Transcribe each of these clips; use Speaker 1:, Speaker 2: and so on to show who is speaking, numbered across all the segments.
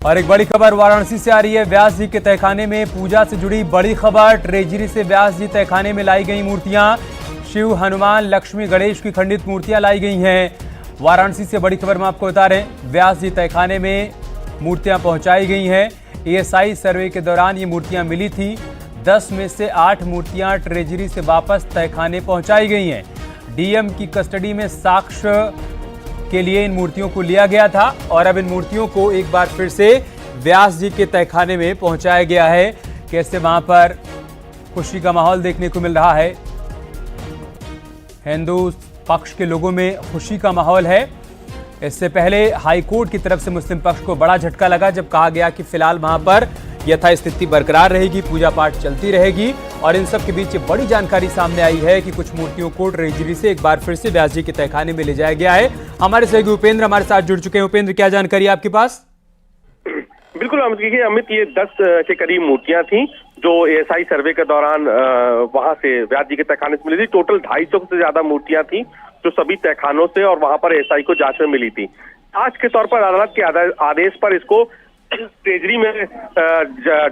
Speaker 1: और एक बड़ी खबर वाराणसी से आ रही है। व्यास जी के तहखाने में पूजा से जुड़ी बड़ी खबर। ट्रेजरी से व्यास जी तहखाने में लाई गई मूर्तियां, शिव, हनुमान, लक्ष्मी, गणेश की खंडित मूर्तियां लाई गई हैं। वाराणसी से बड़ी खबर में आपको बता रहे हैं, व्यास जी तहखाने में मूर्तियां पहुंचाई गई हैं। एएसआई सर्वे के दौरान ये मूर्तियां मिली थी। 10 में से 8 मूर्तियां ट्रेजरी से वापस तहखाने पहुंचाई गई हैं। डीएम की कस्टडी में साक्ष्य के लिए इन मूर्तियों को लिया गया था और अब इन मूर्तियों को एक बार फिर से व्यास जी के तहखाने में पहुंचाया गया है। कैसे वहां पर खुशी का माहौल देखने को मिल रहा है। हिंदू पक्ष के लोगों में खुशी का माहौल है। इससे पहले हाईकोर्ट की तरफ से मुस्लिम पक्ष को बड़ा झटका लगा जब कहा गया कि फिलहाल वहां पर यथास्थिति बरकरार रहेगी, पूजा पाठ चलती रहेगी। और इन सब के बीच बड़ी जानकारी सामने आई है कि कुछ मूर्तियों को ट्रेजरी से एक बार फिर से व्यास जी के तहखाने में ले जाया गया है। हमारे सहयोगी उपेंद्र हमारे साथ जुड़ चुके हैं। उपेंद्र, क्या जानकारी है आपके पास?
Speaker 2: बिल्कुल अमित, ये 10 के करीब मूर्तियां थी जो एएसआई सर्वे के दौरान वहां से व्यास जी के तहखाने से मिली थी। टोटल 250 से ज्यादा मूर्तियां थी जो सभी तहखानों से और वहां पर एएसआई को जांच में मिली थी। आज के तौर पर अदालत के आदेश पर इसको ट्रेजरी में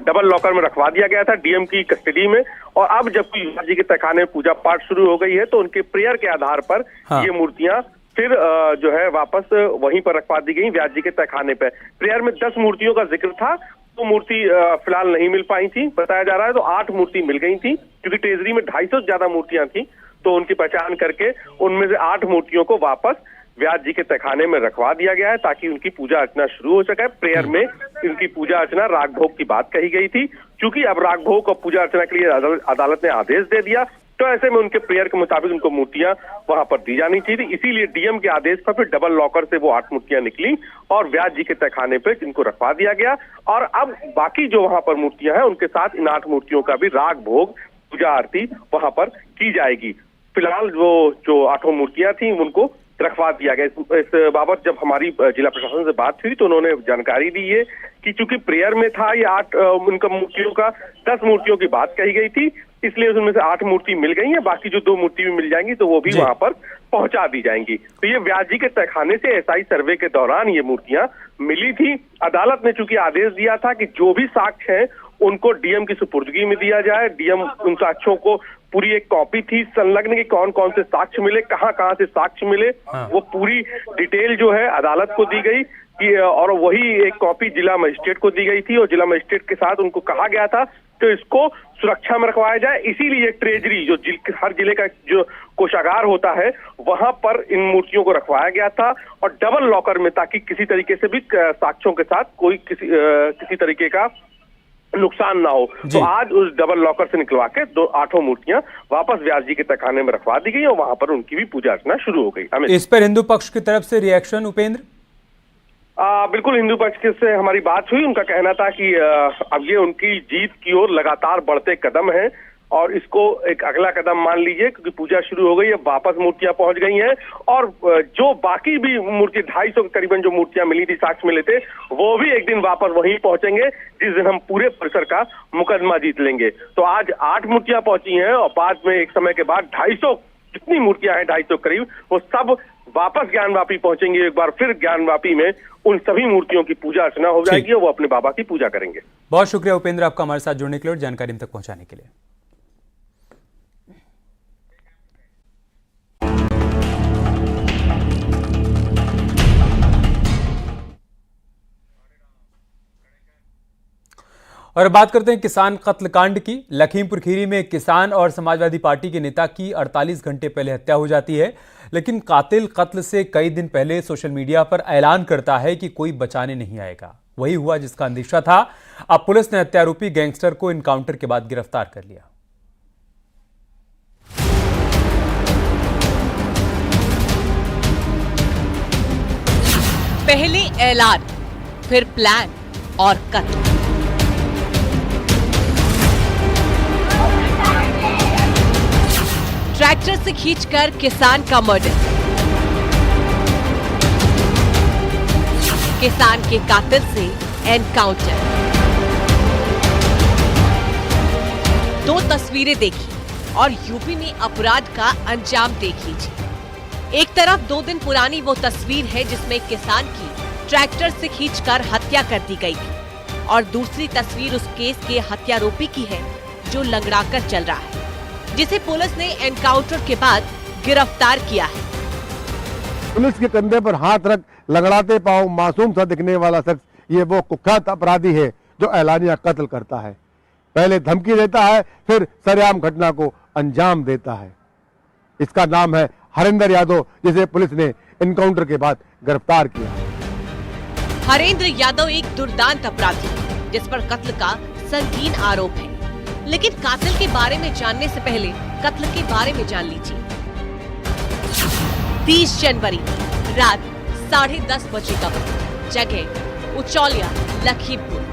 Speaker 2: डबल लॉकर में रखवा दिया गया था, डीएम की कस्टडी में। और अब जब व्यास जी के तहखाने में पूजा पाठ शुरू हो गई है तो उनके प्रेयर के आधार पर ये मूर्तियां फिर जो है वापस वहीं पर रखवा दी गई व्यास जी के तहखाने पे। प्रेयर में 10 मूर्तियों का जिक्र था, तो मूर्ति फिलहाल नहीं मिल पाई थी बताया जा रहा है। तो 8 मूर्ति मिल गई थी क्योंकि ट्रेजरी में 250 से ज्यादा मूर्तियां थी, तो उनकी पहचान करके उनमें से 8 मूर्तियों को वापस व्यास जी के तहखाने में रखवा दिया गया है ताकि उनकी पूजा अर्चना शुरू हो सके। प्रेयर में इनकी पूजा अर्चना राग भोग की बात कही गई थी। चूंकि अब राग भोग और पूजा अर्चना के लिए अदालत ने आदेश दे दिया, तो ऐसे में उनके प्रेयर के मुताबिक उनको मूर्तियां वहां पर दी जानी चाहिए। इसीलिए डीएम के आदेश पर फिर डबल लॉकर से वो 8 मूर्तियां निकली और व्यास जी के तहखाने पे इनको रखवा दिया गया। और अब बाकी जो वहां पर मूर्तियां हैं उनके साथ इन 8 मूर्तियों का भी राग भोग पूजा आरती वहां पर की जाएगी। फिलहाल वो जो 8 मूर्तियां थी उनको रखवा दिया गया। इस बाबत जब हमारी जिला प्रशासन से बात हुई तो उन्होंने जानकारी दी है कि चूंकि प्रेयर में था ये 8 उनका मूर्तियों का 10 मूर्तियों की बात कही गई थी, इसलिए उनमें से 8 मूर्ति मिल गई है। बाकी जो 2 मूर्ति भी मिल जाएंगी तो वो भी वहां पर पहुंचा दी जाएंगी। तो ये व्यास जी के तहखाने से एएसआई सर्वे के दौरान ये मूर्तियां मिली थी। अदालत ने चूंकि आदेश दिया था कि जो भी साक्ष्य है उनको डीएम की सुपुर्दगी में दिया जाए। डीएम उन साक्ष्यों को पूरी एक कॉपी थी संलग्न की कौन कौन से साक्ष्य मिले, कहां से साक्ष्य मिले, वो पूरी डिटेल जो है अदालत को दी गई कि और वही एक कॉपी जिला मजिस्ट्रेट को दी गई थी और जिला मजिस्ट्रेट के साथ उनको कहा गया था तो इसको सुरक्षा में रखवाया जाए। इसीलिए ट्रेजरी जो हर जिले का जो कोषागार होता है वहां पर इन मूर्तियों को रखवाया गया था और डबल लॉकर में, ताकि किसी तरीके से भी साक्ष्यों के साथ कोई किसी तरीके का नुकसान ना हो। तो आज उस डबल लॉकर से निकलवा के 8 मूर्तियां वापस व्यास जी के तहखाने में रखवा दी गई और वहां पर उनकी भी पूजा अर्चना शुरू हो गई।
Speaker 1: इस पर हिंदू पक्ष की तरफ से रिएक्शन उपेंद्र?
Speaker 2: बिल्कुल, हिंदू पक्ष से हमारी बात हुई। उनका कहना था कि अब ये उनकी जीत की ओर लगातार बढ़ते कदम है और इसको एक अगला कदम मान लीजिए क्योंकि पूजा शुरू हो गई है, वापस मूर्तियां पहुंच गई हैं और जो बाकी भी मूर्ति 250 करीबन जो मूर्तियां मिली थी, साक्ष्य मिले थे, वो भी एक दिन वापस वहीं पहुंचेंगे जिस दिन हम पूरे परिसर का मुकदमा जीत लेंगे। तो आज 8 मूर्तियां पहुंची हैं और बाद में एक समय के बाद 250 जितनी मूर्तियां हैं 250 करीब, वो सब वापस ज्ञानवापी पहुंचेंगे। एक बार फिर ज्ञानवापी में उन सभी मूर्तियों की पूजा अर्चना हो जाएगी और वो अपने बाबा की पूजा करेंगे।
Speaker 1: बहुत शुक्रिया उपेंद्र आपका हमारे साथ जुड़ने के लिए और जानकारी हम तक पहुंचाने के लिए। और बात करते हैं किसान कत्लकांड की। लखीमपुर खीरी में किसान और समाजवादी पार्टी के नेता की 48 घंटे पहले हत्या हो जाती है, लेकिन कातिल कत्ल से कई दिन पहले सोशल मीडिया पर ऐलान करता है कि कोई बचाने नहीं आएगा। वही हुआ जिसका अंदेशा था। अब पुलिस ने हत्यारोपी गैंगस्टर को इनकाउंटर के बाद गिरफ्तार कर लिया।
Speaker 3: पहले ऐलान, फिर प्लान और कत्ल। ट्रैक्टर से खींचकर किसान का मर्डर। किसान के कातिल से एनकाउंटर। 2 तस्वीरें देखी और यूपी में अपराध का अंजाम देख लीजिए। एक तरफ 2 दिन पुरानी वो तस्वीर है जिसमें किसान की ट्रैक्टर से खींचकर हत्या कर दी गई थी और दूसरी तस्वीर उस केस के हत्यारोपी की है जो लंगड़ाकर चल रहा है, जिसे पुलिस ने एनकाउंटर के बाद गिरफ्तार किया है।
Speaker 4: पुलिस के कंधे पर हाथ रख लंगड़ाते पांव मासूम सा दिखने वाला शख्स ये वो कुख्यात अपराधी है जो एलानिया कत्ल करता है, पहले धमकी देता है फिर सरेआम घटना को अंजाम देता है। इसका नाम है हरेंद्र यादव, जिसे पुलिस ने एनकाउंटर के बाद गिरफ्तार किया।
Speaker 3: हरेंद्र यादव एक दुर्दांत अपराधी है जिस पर कत्ल का संगीन आरोप है, लेकिन कातिल के बारे में जानने से पहले कत्ल के बारे में जान लीजिए। 30 जनवरी रात 10:30 बजे का वक्त, जगह उचौलिया, लखीमपुर।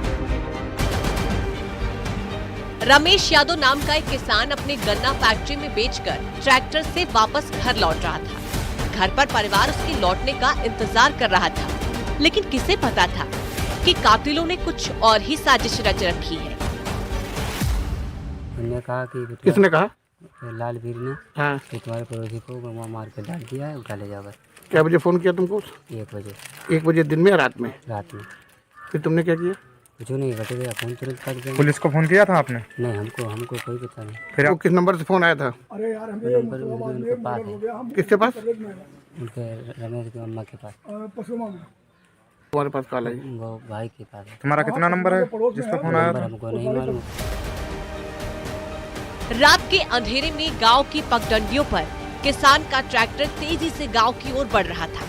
Speaker 3: रमेश यादव नाम का एक किसान अपने गन्ना फैक्ट्री में बेचकर ट्रैक्टर से वापस घर लौट रहा था। घर पर परिवार उसके लौटने का इंतजार कर रहा था, लेकिन किसे पता था कि कातिलों ने कुछ और ही साजिश रच रखी है।
Speaker 5: उन्होंने कहा कि
Speaker 4: किसने कहा?
Speaker 5: लालवीर ने
Speaker 4: हाँ।
Speaker 5: कि तुम्हारे पड़ोसी को वहाँ मार के डाल दिया है, उठा ले जाओ बस।
Speaker 4: क्या बजे फोन किया तुमको?
Speaker 5: 1 बजे
Speaker 4: 1 बजे दिन में या रात में?
Speaker 5: रात में।
Speaker 4: फिर तुमने क्या किया?
Speaker 5: कुछ नहीं, घटे गया, फोन तुरंत कर दिया।
Speaker 6: पुलिस को फोन किया था आपने?
Speaker 5: नहीं, हमको कोई पता नहीं।
Speaker 4: फिर वो किस नंबर से फोन आया था?
Speaker 5: नंबर उनके पास है।
Speaker 4: किसके पास?
Speaker 5: उनके रमेश की अम्मा के पास।
Speaker 4: तुम्हारे पास कॉल आई?
Speaker 5: वो भाई के पास है।
Speaker 6: तुम्हारा कितना नंबर है जिस पर फोन आया
Speaker 5: नंबर
Speaker 6: था?
Speaker 5: हमको नहीं मालूम।
Speaker 3: रात के अंधेरे में गांव की पगडंडियों पर किसान का ट्रैक्टर तेजी से गांव की ओर बढ़ रहा था।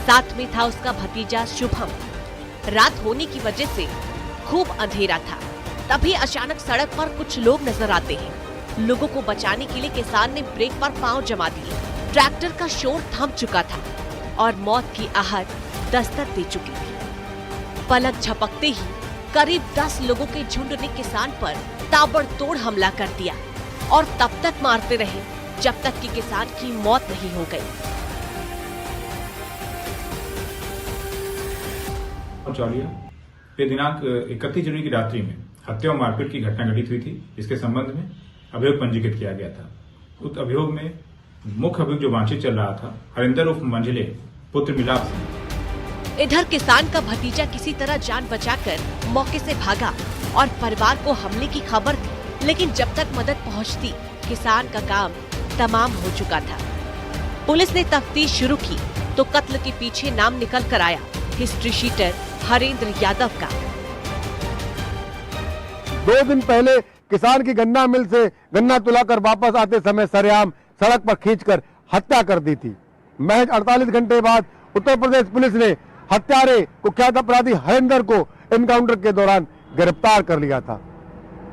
Speaker 3: साथ में था उसका भतीजा शुभम। रात होने की वजह से खूब अंधेरा था। तभी अचानक सड़क पर कुछ लोग नजर आते हैं। लोगों को बचाने के लिए किसान ने ब्रेक पर पांव जमा दिए। ट्रैक्टर का शोर थम चुका था और मौत की आहट दस्तक दे चुकी थी। पलक झपकते ही करीब 10 लोगों के झुंड ने किसान पर ताबड़तोड़ हमला कर दिया और तब तक मारते रहे जब तक कि किसान की मौत नहीं हो गई।
Speaker 7: उचौलिया पे दिनांक 31 जनवरी की रात्रि में हत्या और मारपीट की घटना घटित हुई थी, जिसके संबंध में अभियोग पंजीकृत किया गया था। उक्त अभियोग में मुख्य अभियोग जो वांछित चल रहा था हरिंदर उर्फ मंझले पुत्र मिलाप सिंह।
Speaker 3: इधर किसान का भतीजा किसी तरह जान बचाकर मौके से भागा और परिवार को हमले की खबर दी, लेकिन जब तक मदद पहुंचती किसान का काम तमाम हो चुका था। पुलिस ने तफ्तीश शुरू की तो कत्ल के पीछे नाम निकल कर आया हिस्ट्री शीटर हरेंद्र यादव का।
Speaker 4: 2 दिन पहले किसान की गन्ना मिल से गन्ना तुलाकर वापस आते समय सरेआम सड़क पर खींचकर हत्या कर दी थी। महज 48 घंटे बाद उत्तर प्रदेश पुलिस ने हत्यारे कुख्यात अपराधी हरेंद्र को एनकाउंटर के दौरान गिरफ्तार कर लिया था।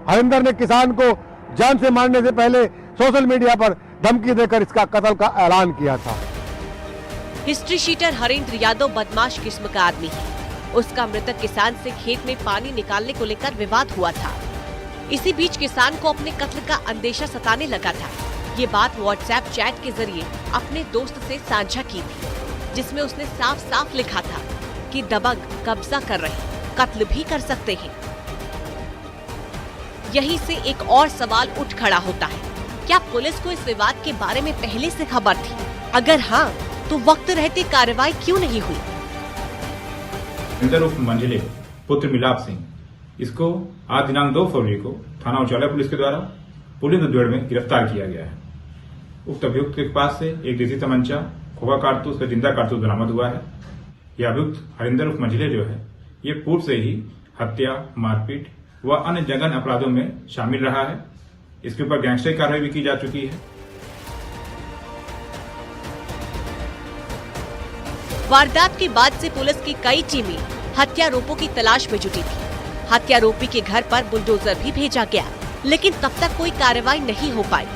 Speaker 4: हरेंद्र ने किसान को जान से मारने से पहले सोशल मीडिया पर धमकी देकर इसका कत्ल का ऐलान किया था।
Speaker 3: हिस्ट्री शीटर हरेंद्र यादव बदमाश किस्म का आदमी है। उसका मृतक किसान से खेत में पानी निकालने को लेकर विवाद हुआ था। इसी बीच किसान को अपने कत्ल का अंदेशा सताने लगा था। ये बात व्हाट्सएप चैट के जरिए अपने दोस्त से साझा की थी, जिसमें उसने साफ साफ लिखा था कि दबंग कब्जा कर रहे, कत्ल भी कर सकते हैं। यहीं से एक और सवाल उठ खड़ा होता है, क्या पुलिस को इस विवाद के बारे में पहले से खबर थी? अगर हाँ, तो वक्त रहते कार्रवाई क्यों नहीं हुई?
Speaker 7: हरिंदर उर्फ मंझले पुत्र मिलाप सिंह, इसको आज दिनांक 2 फरवरी को थाना उचौलिया पुलिस के द्वारा पुलिस मुठभेड़ में गिरफ्तार किया गया है। उक्त अभियुक्त के पास से एक देसी तमंचा, खोखा कारतूस व जिंदा कारतूस बरामद हुआ है। यह अभियुक्त हरिंदर उर्फ मंझले जो है, ये पूर्व से ही हत्या, मारपीट व अन्य जघन्य अपराधों में शामिल रहा है। इसके ऊपर गैंगस्टर कार्रवाई भी की जा चुकी है।
Speaker 3: वारदात के बाद से पुलिस की कई टीमें हत्यारोपियों की तलाश में जुटी थी। हत्यारोपी के घर पर बुलडोजर भी भेजा गया, लेकिन तब तक कोई कार्रवाई नहीं हो पाई।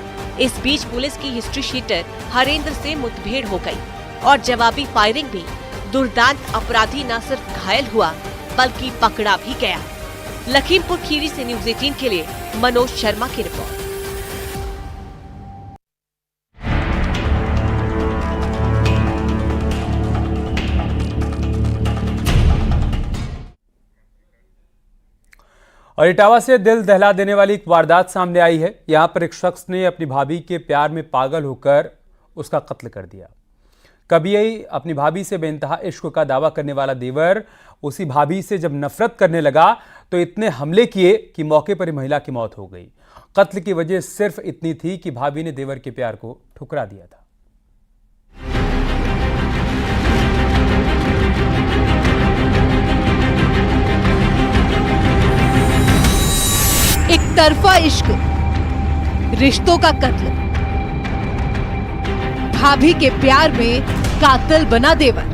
Speaker 3: इस बीच पुलिस की हिस्ट्री शीटर हरेंद्र से मुठभेड़ हो गई और जवाबी फायरिंग में दुर्दांत अपराधी न सिर्फ घायल हुआ बल्कि पकड़ा भी गया। लखीमपुर खीरी से न्यूज़ 18 के लिए मनोज शर्मा की रिपोर्ट।
Speaker 1: और इटावा से दिल दहला देने वाली एक वारदात सामने आई है। यहां पर एक शख्स ने अपनी भाभी के प्यार में पागल होकर उसका कत्ल कर दिया। कभी अपनी भाभी से बेइंतहा इश्क का दावा करने वाला देवर उसी भाभी से जब नफरत करने लगा तो इतने हमले किए कि मौके पर ही महिला की मौत हो गई। कत्ल की वजह सिर्फ इतनी थी कि भाभी ने देवर के प्यार को ठुकरा दिया था।
Speaker 3: एक तरफा इश्क, रिश्तों का कत्ल, भाभी के प्यार में कातिल बना देवर।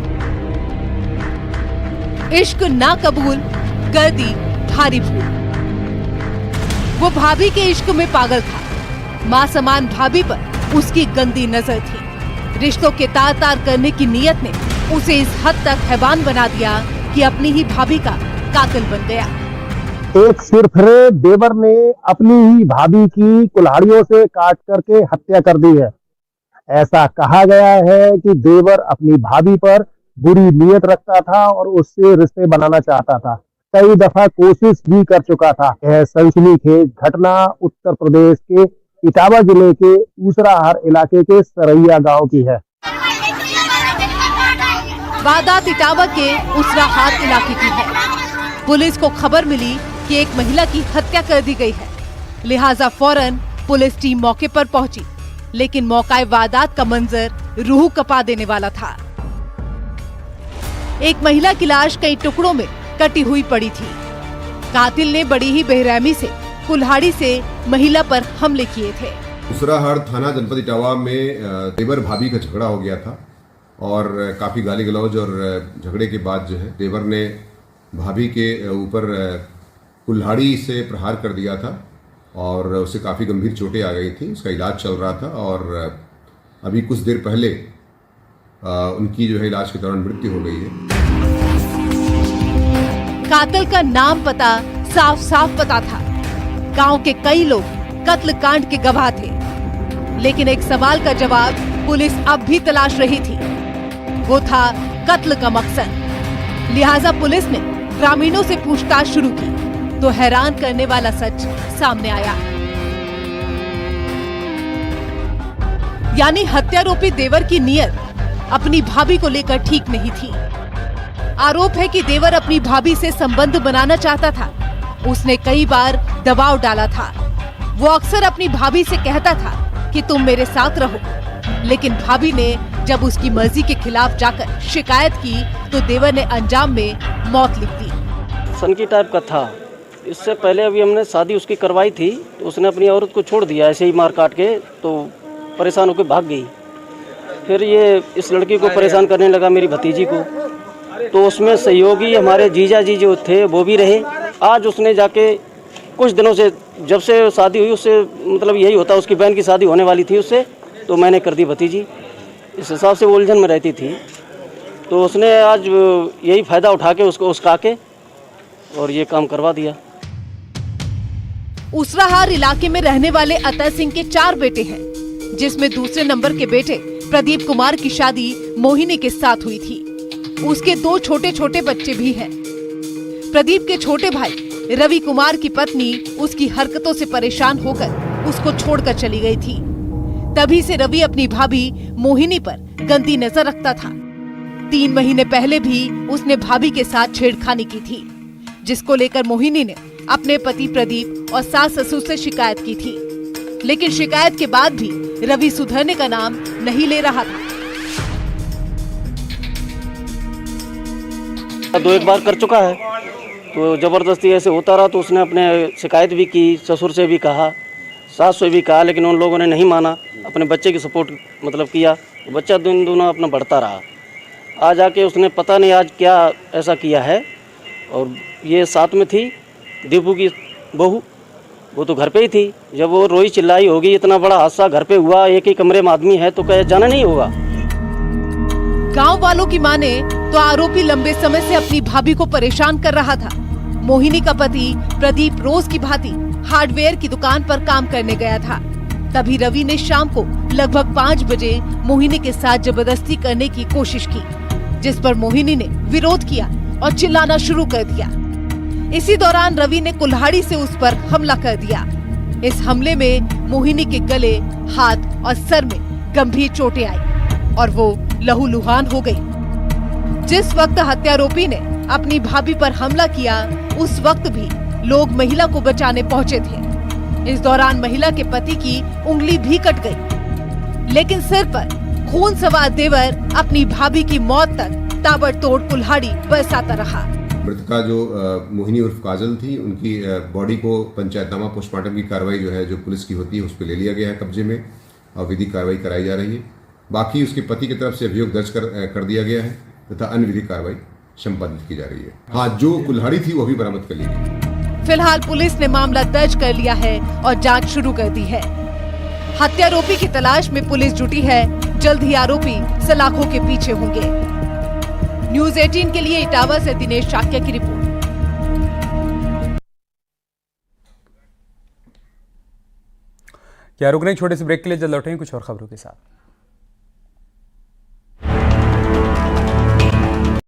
Speaker 3: इश्क ना कबूल कर दी भारी भूल। वो भाभी के इश्क में पागल था। मां समान भाभी पर उसकी गंदी नजर थी। रिश्तों के तार तार करने की नीयत ने उसे इस हद तक हैवान बना दिया कि अपनी ही भाभी का कातिल बन गया।
Speaker 4: एक सिरफिरे देवर ने अपनी ही भाभी की कुल्हाड़ियों से काट करके हत्या कर दी है। ऐसा कहा गया है कि देवर अपनी भाभी पर बुरी नीयत रखता था और उससे रिश्ते बनाना चाहता था। कई दफा कोशिश भी कर चुका था। यह सनसनीखेज घटना उत्तर प्रदेश के इटावा जिले के ऊसराहार इलाके के सरैया गांव की है।
Speaker 3: वारदात इटावा के ऊसराहार इलाके की है। पुलिस को खबर मिली कि एक महिला की हत्या कर दी गई है। लिहाजा फौरन पुलिस टीम मौके पर पहुंची, लेकिन मौकाए वारदात का मंजर रूह कपा देने वाला था। एक महिला की लाश कई टुकड़ों में कटी हुई पड़ी थी। कातिल ने बड़ी ही बेरहमी से कुल्हाड़ी से महिला पर हमले किए थे।
Speaker 8: ऊसराहार थाना जनपद इटावा में देवर भाभी का झगड़ा हो गया था और काफी गाली गलौज और झगड़े के बाद जो है देवर ने भाभी के ऊपर कुल्हाड़ी से प्रहार कर दिया था और उसे काफ़ी गंभीर चोटें आ गई थी। उसका इलाज चल रहा था और अभी कुछ देर पहले उनकी जो है इलाज के दौरान मृत्यु हो गई है।
Speaker 3: कातिल का नाम पता साफ साफ पता था। गांव के कई लोग कत्ल कांड के गवाह थे, लेकिन एक सवाल का जवाब पुलिस अब भी तलाश रही थी। वो था कत्ल का मकसद। लिहाजा पुलिस ने ग्रामीणों से पूछताछ शुरू की तो हैरान करने वाला सच सामने आया। यानी हत्यारोपी देवर की नीयत अपनी भाभी को लेकर ठीक नहीं थी। आरोप है कि देवर अपनी भाभी से संबंध बनाना चाहता था। उसने कई बार दबाव डाला था। वो अक्सर अपनी भाभी से कहता था कि तुम मेरे साथ रहो, लेकिन भाभी ने जब उसकी मर्जी के खिलाफ जाकर शिकायत की तो देवर ने अंजाम में मौत लिख दी।
Speaker 9: सनकी टाइप का था। इससे पहले अभी हमने शादी उसकी करवाई थी तो उसने अपनी औरत को छोड़ दिया ऐसे ही मार काट के, तो परेशान होकर भाग गई। फिर ये इस लड़की को परेशान करने लगा, मेरी भतीजी को। तो उसमें सहयोगी हमारे जीजा जी जो थे वो भी रहे। आज उसने जाके कुछ दिनों से, जब से शादी हुई उससे मतलब यही होता, उसकी बहन की शादी होने वाली थी उससे, तो मैंने कर दी भतीजी। इस हिसाब से वो उलझन में रहती थी। तो उसने आज यही फ़ायदा उठा के उसको उसका के और ये काम करवा दिया।
Speaker 3: ऊसराहार इलाके में रहने वाले अतः सिंह के 4 बेटे हैं, जिसमें दूसरे नंबर के बेटे प्रदीप कुमार की शादी मोहिनी के साथ हुई थी। उसके 2 छोटे छोटे बच्चे भी हैं। प्रदीप के छोटे भाई रवि कुमार की पत्नी उसकी हरकतों से परेशान होकर उसको छोड़कर चली गई थी। तभी से रवि अपनी भाभी मोहिनी पर गंदी नजर रखता था। 3 महीने पहले भी उसने भाभी के साथ छेड़खानी की थी, जिसको लेकर मोहिनी ने अपने पति प्रदीप और सास ससुर से शिकायत की थी। लेकिन शिकायत के बाद भी रवि सुधरने का नाम नहीं ले रहा था।
Speaker 9: 2-1 बार कर चुका है, तो जबरदस्ती ऐसे होता रहा। तो उसने अपने शिकायत भी की, ससुर से भी कहा, सास से भी कहा, लेकिन उन लोगों ने नहीं माना। अपने बच्चे की सपोर्ट मतलब किया, बच्चा दोनों अपना बढ़ता रहा। आज आके उसने पता नहीं आज क्या ऐसा किया है। और ये साथ में थी दीपू की बहू, वो तो घर पे ही थी। जब वो रोई चिल्लाई होगी, इतना बड़ा हादसा घर पे हुआ, एक ही कमरे में आदमी है, तो क्या जाना नहीं होगा।
Speaker 3: गांव वालों की माने तो आरोपी लंबे समय से अपनी भाभी को परेशान कर रहा था। मोहिनी का पति प्रदीप रोज की भांति हार्डवेयर की दुकान पर काम करने गया था। तभी रवि ने शाम को लगभग 5 बजे मोहिनी के साथ जबरदस्ती करने की कोशिश की, जिस पर मोहिनी ने विरोध किया और चिल्लाना शुरू कर दिया। इसी दौरान रवि ने कुल्हाड़ी से उस पर हमला कर दिया। इस हमले में मोहिनी के गले, हाथ और सर में गंभीर चोटें आई और वो
Speaker 10: लहूलुहान हो गई। जिस वक्त हत्यारोपी ने अपनी भाभी पर हमला किया, उस वक्त भी लोग महिला को बचाने पहुंचे थे। इस दौरान महिला के पति की उंगली भी कट गई, लेकिन सिर पर खून सवार देवर अपनी भाभी की मौत तक ताबड़तोड़ कुल्हाड़ी बरसाता रहा।
Speaker 8: मृतका जो मोहिनी उर्फ काजल थी, उनकी बॉडी को पंचायतनामा पोस्टमार्टम की कार्रवाई जो है, जो पुलिस की होती है, उस पर ले लिया गया है कब्जे में और विधिक कार्रवाई कराई जा रही है। बाकी उसके पति की तरफ से अभियोग दर्ज कर दिया गया है तथा अन्य विधिक कार्रवाई संपादित की जा रही है। हाँ, जो कुल्हाड़ी थी वो भी बरामद कर ली गई।
Speaker 10: फिलहाल पुलिस ने मामला दर्ज कर लिया है और जांच शुरू कर दी है। हत्यारोपी की तलाश में पुलिस जुटी है। जल्द ही आरोपी सलाखों के पीछे होंगे। न्यूज़ 18 के लिए इटावा से दिनेश शाक्य की रिपोर्ट।
Speaker 1: क्या रुक नहीं, छोटे से ब्रेक के लिए जल्द लौटेंगे कुछ और खबरों के साथ।